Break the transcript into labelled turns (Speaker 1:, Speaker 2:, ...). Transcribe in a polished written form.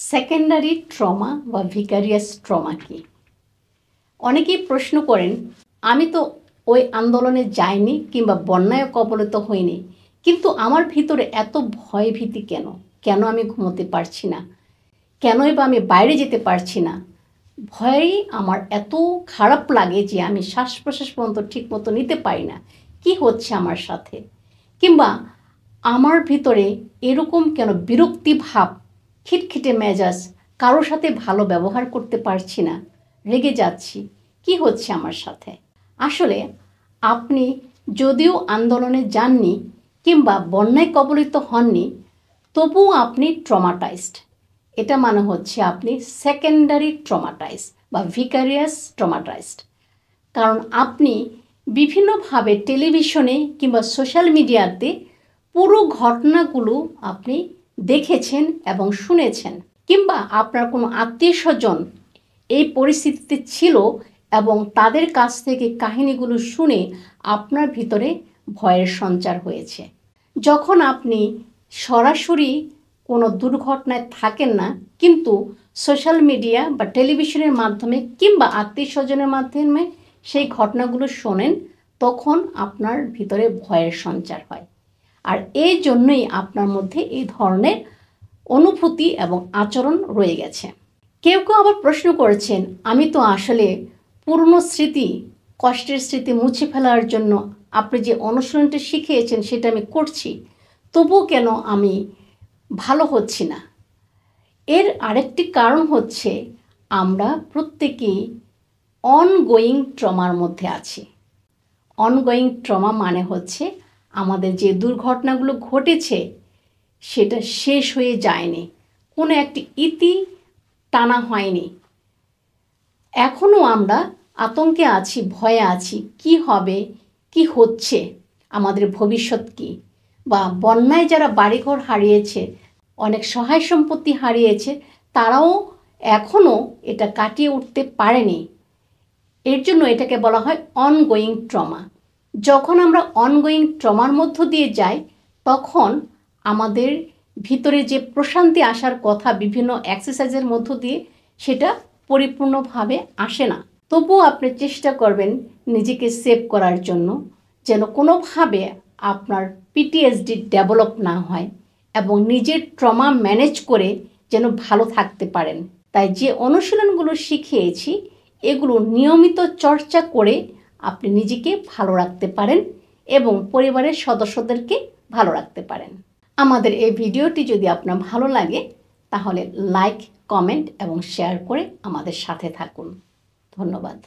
Speaker 1: Secondary trauma বা ভিকারিয়াস trauma কি? অনেকেই প্রশ্ন করেন, আমি তো ওই আন্দোলনে যাইনি কিংবা বন্যায় কবলিত হইনি, কিন্তু আমার ভিতরে এত ভয় ভীতি কেন? কেন আমি ঘুমোতে পারছি না? কেনই বা আমি বাইরে যেতে পারছি না? ভয়েই আমার এত খারাপ লাগে যে আমি শ্বাস প্রশ্বাস পর্যন্ত ঠিকমতো নিতে পারি না। কি হচ্ছে আমার সাথে? কিংবা আমার ভিতরে এরকম কেন বিরক্তি ভাব, খিটখিটে মেজাজ, কারোর সাথে ভালো ব্যবহার করতে পারছি না, রেগে যাচ্ছি, কি হচ্ছে আমার সাথে? আসলে আপনি যদিও আন্দোলনে যাননি কিংবা বন্যায় কবলিত হননি, তবুও আপনি ট্রমাটাইজড। এটা মানে হচ্ছে আপনি সেকেন্ডারি ট্রমাটাইজ বা ভিকারিয়াস ট্রমাটাইজড। কারণ আপনি বিভিন্নভাবে টেলিভিশনে কিংবা সোশ্যাল মিডিয়াতে পুরো ঘটনাগুলো আপনি দেখেছেন এবং শুনেছেন, কিংবা আপনার কোনো আত্মীয় স্বজন এই পরিস্থিতিতে ছিল এবং তাদের কাছ থেকে কাহিনীগুলো শুনে আপনার ভিতরে ভয়ের সঞ্চার হয়েছে। যখন আপনি সরাসরি কোনো দুর্ঘটনায় থাকেন না, কিন্তু সোশ্যাল মিডিয়া বা টেলিভিশনের মাধ্যমে কিংবা আত্মীয় স্বজনের মাধ্যমে সেই ঘটনাগুলো শোনেন, তখন আপনার ভিতরে ভয়ের সঞ্চার হয়। আর এই জন্যই আপনার মধ্যে এই ধরনের অনুভূতি এবং আচরণ রয়ে গেছে। কেউ কেউ আবার প্রশ্ন করেছেন, আমি তো আসলে পুরনো স্মৃতি, কষ্টের স্মৃতি মুছে ফেলার জন্য আপনি যে অনুশীলনটা শিখিয়েছেন সেটা আমি করছি, তবুও কেন আমি ভালো হচ্ছি না? এর আরেকটি কারণ হচ্ছে আমরা প্রত্যেকেই অনগোয়িং ট্রমার মধ্যে আছি। অনগোয়িং ট্রমা মানে হচ্ছে আমাদের যে দুর্ঘটনাগুলো ঘটেছে সেটা শেষ হয়ে যায়নি, কোনো একটি ইতি টানা হয়নি। এখনও আমরা আতঙ্কে আছি, ভয়ে আছি, কি হবে, কি হচ্ছে, আমাদের ভবিষ্যৎ কি? বা বন্যায় যারা বাড়িঘর হারিয়েছে, অনেক সহায় সম্পত্তি হারিয়েছে, তারাও এখনও এটা কাটিয়ে উঠতে পারেনি। এর জন্য এটাকে বলা হয় অনগোয়িং ট্রমা। যখন আমরা অনগোয়িং ট্রমার মধ্য দিয়ে যাই, তখন আমাদের ভিতরে যে প্রশান্তি আসার কথা বিভিন্ন এক্সারসাইজের মধ্য দিয়ে, সেটা পরিপূর্ণভাবে আসে না। তবুও আপনি চেষ্টা করবেন নিজেকে সেভ করার জন্য, যেন কোনোভাবে আপনার পিটিএসডি ডেভেলপ না হয় এবং নিজের ট্রমা ম্যানেজ করে যেন ভালো থাকতে পারেন। তাই যে অনুশীলনগুলো শিখিয়েছি, এগুলো নিয়মিত চর্চা করে আপনি নিজেকে ভালো রাখতে পারেন এবং পরিবারের সদস্যদেরকে ভালো রাখতে পারেন। আমাদের এই ভিডিওটি যদি আপনার ভালো লাগে, তাহলে লাইক, কমেন্ট এবং শেয়ার করে আমাদের সাথে থাকুন। ধন্যবাদ।